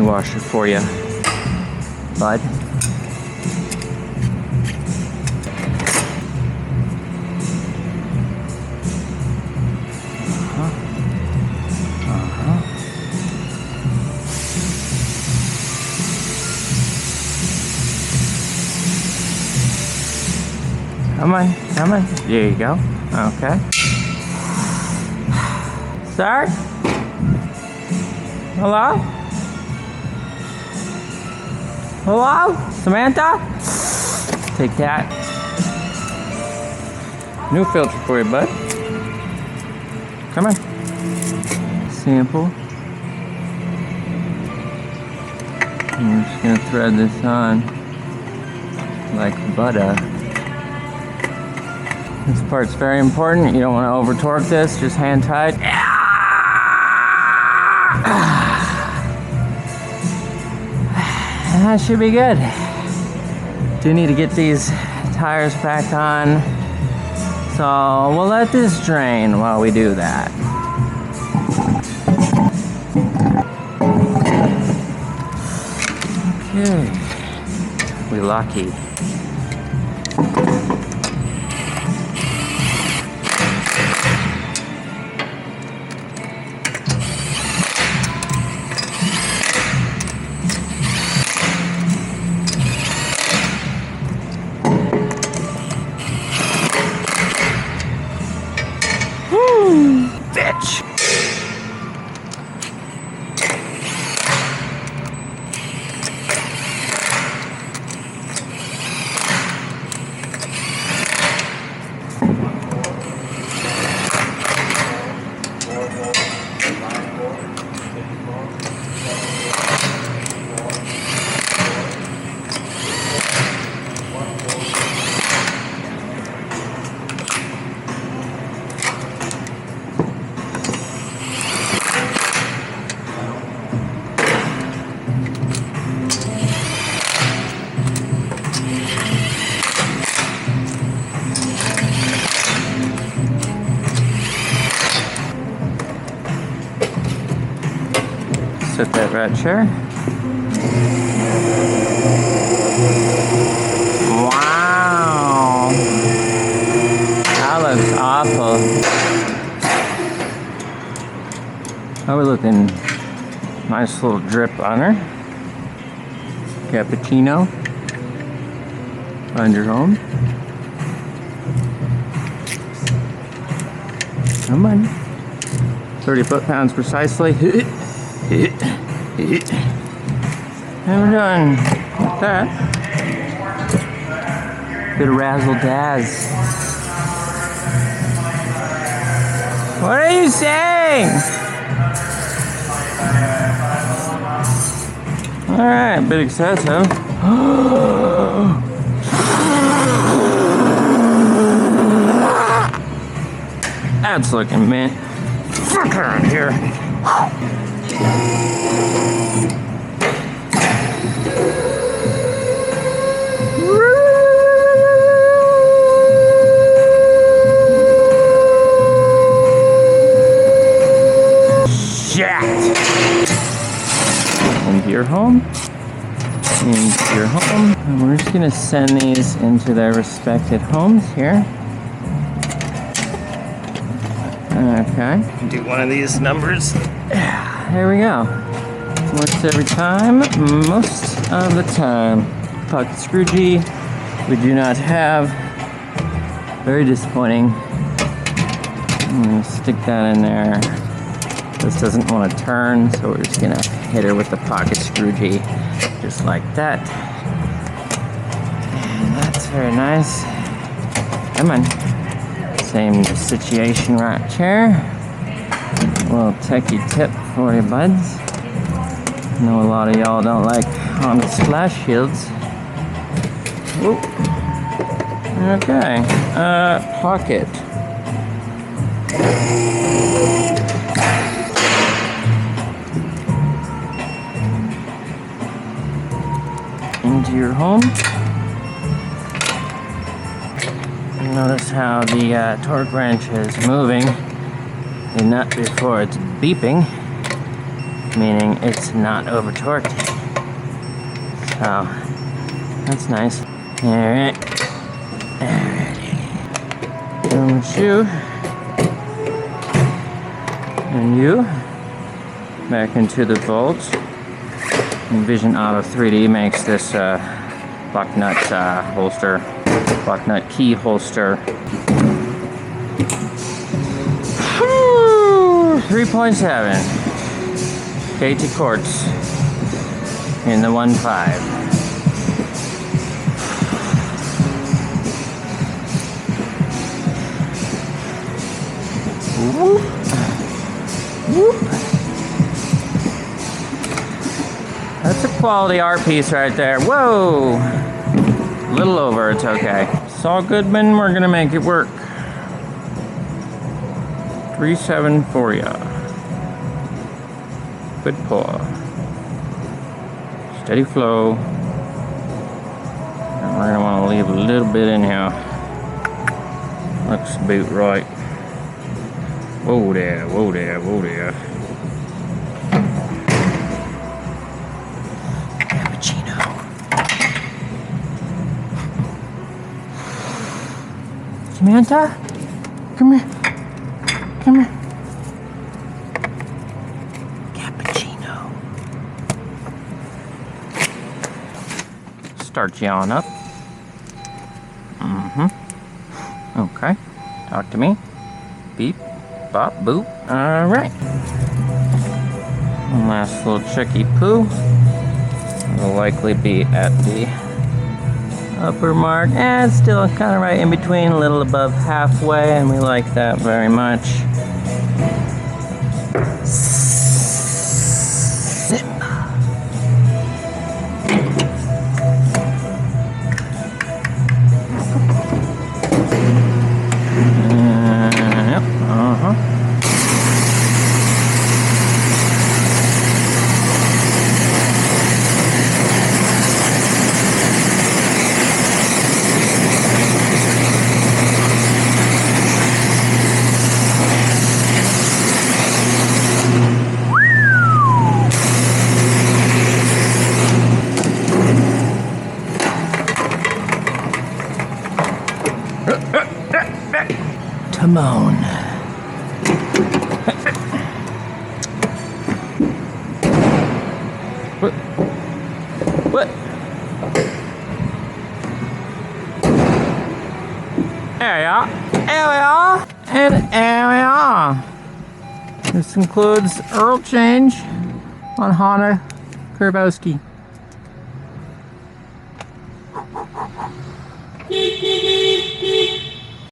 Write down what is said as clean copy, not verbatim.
washer for you, bud. Come on, come on. There you go. Okay. Sir? Hello? Hello? Samantha? Take that. New filter for you, bud. Come on. Sample. I'm just gonna thread this on like butter. This part's very important. You don't want to over torque this, just hand tight. That should be good. Do need to get these tires back on. So we'll let this drain while we do that. Okay. We're lucky. Bitch. Sit that right chair. Wow. That looks awful. Oh, we're looking nice little drip on her. Cappuccino. Find your home. Come on. 30 foot-pounds precisely. How we doing with that? Bit of razzle-dazz. What are you saying? Alright, a bit excessive. That's looking mint. Fuck around here. Into your home. Into your home. And we're just gonna send these into their respected homes here. Okay. Do one of these numbers. There we go. Works every time, most of the time. Pocket screw G, we do not have. Very disappointing. I'm gonna stick that in there. This doesn't want to turn, so we're just gonna hit her with the pocket screw G, just like that. And that's very nice. Come on. Same situation right here. A little techie tip for you buds. I know a lot of y'all don't like Honda splash shields. Whoop. Okay. Pocket. Into your home. Notice how the torque wrench is moving the nut before it's beeping. meaning it's not over torqued. So that's nice. Alright. Don't you. And you. Back into the vault. Vision Auto 3D makes this lock nut holster, lock nut key holster. 3.7 KT quartz in the 1.5. Whoop. Whoop. That's a quality art piece right there. Whoa! A little over, it's okay. Saul Goodman, we're gonna make it work. 3.7 for ya. Good pull. Steady flow. And we're gonna wanna leave a little bit in here. Looks about right. Whoa there, whoa there, whoa there. Cappuccino. Samantha? Come here. Come here. Cappuccino. Start yawing up. Okay. Talk to me. Beep. Bop. Boop. Alright. One last little checky poo. Will likely be at the upper mark, and still kind of right in between, a little above halfway, and we like that very much. Zip. Yep. Timon. What? There we are. There we are. And there we are. This includes oil change on Honda Curvoskie.